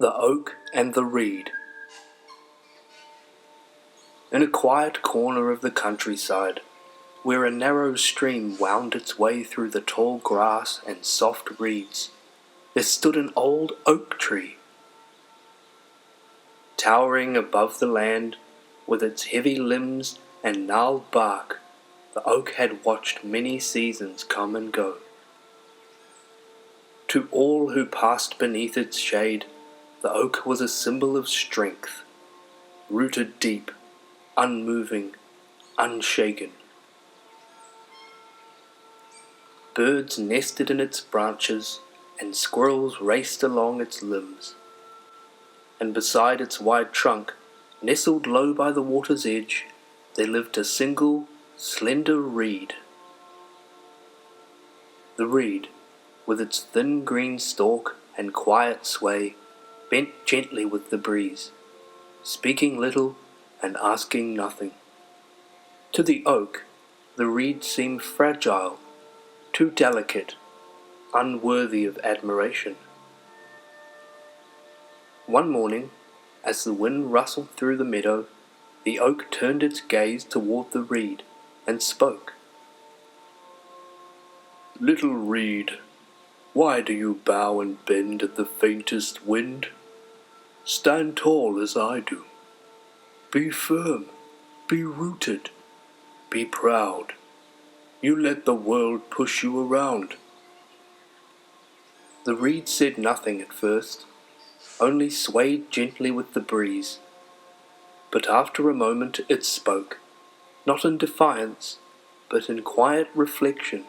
The Oak and the Reed. In a quiet corner of the countryside, where a narrow stream wound its way through the tall grass and soft reeds, there stood an old oak tree. Towering above the land, with its heavy limbs and gnarled bark, the oak had watched many seasons come and go. To all who passed beneath its shade, the oak was a symbol of strength, rooted deep, unmoving, unshaken. Birds nested in its branches, and squirrels raced along its limbs. And beside its wide trunk, nestled low by the water's edge, there lived a single, slender reed. The reed, with its thin green stalk and quiet sway, bent gently with the breeze, speaking little and asking nothing. To the oak, the reed seemed fragile, too delicate, unworthy of admiration. One morning, as the wind rustled through the meadow, the oak turned its gaze toward the reed and spoke. "Little reed, why do you bow and bend at the faintest wind? Stand tall as I do. Be firm, be rooted, be proud. You let the world push you around." The reed said nothing at first, only swayed gently with the breeze. But after a moment it spoke, not in defiance, but in quiet reflection.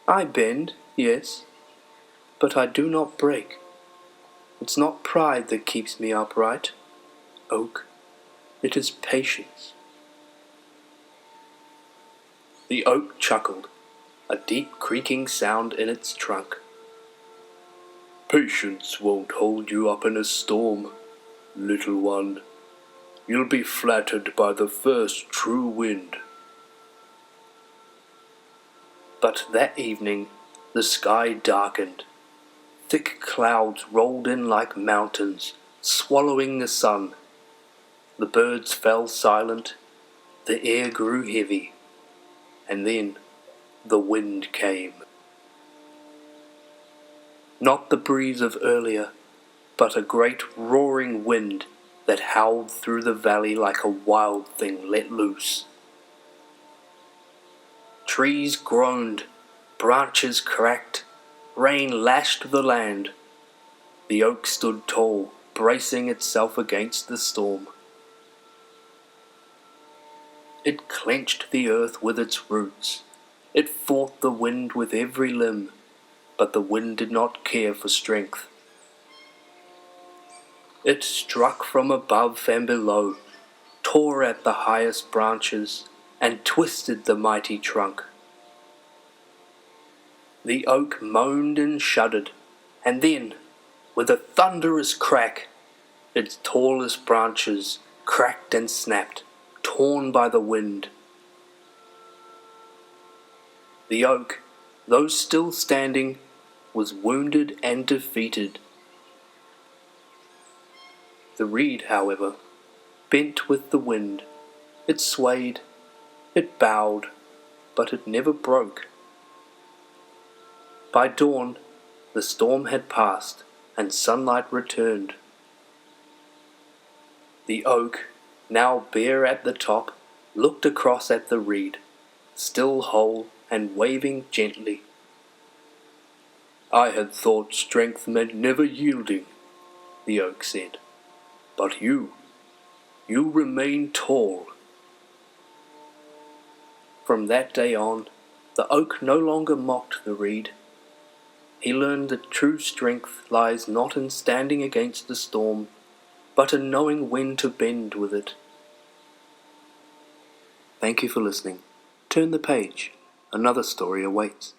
"I bend, yes, but I do not break. It's not pride that keeps me upright, oak, it is patience." The oak chuckled, a deep creaking sound in its trunk. "Patience won't hold you up in a storm, little one. You'll be flattered by the first true wind." But that evening the sky darkened. Thick clouds rolled in like mountains, swallowing the sun. The birds fell silent, the air grew heavy, and then the wind came. Not the breeze of earlier, but a great roaring wind that howled through the valley like a wild thing let loose. Trees groaned, branches cracked, rain lashed the land. The oak stood tall, bracing itself against the storm. It clenched the earth with its roots. It fought the wind with every limb, but the wind did not care for strength. It struck from above and below, tore at the highest branches, and twisted the mighty trunk. The oak moaned and shuddered, and then, with a thunderous crack, its tallest branches cracked and snapped, torn by the wind. The oak, though still standing, was wounded and defeated. The reed, however, bent with the wind. It swayed, it bowed, but it never broke. By dawn, the storm had passed, and sunlight returned. The oak, now bare at the top, looked across at the reed, still whole and waving gently. "I had thought strength meant never yielding," the oak said. "But you remain tall." From that day on, the oak no longer mocked the reed. He learned that true strength lies not in standing against the storm, but in knowing when to bend with it. Thank you for listening. Turn the page. Another story awaits.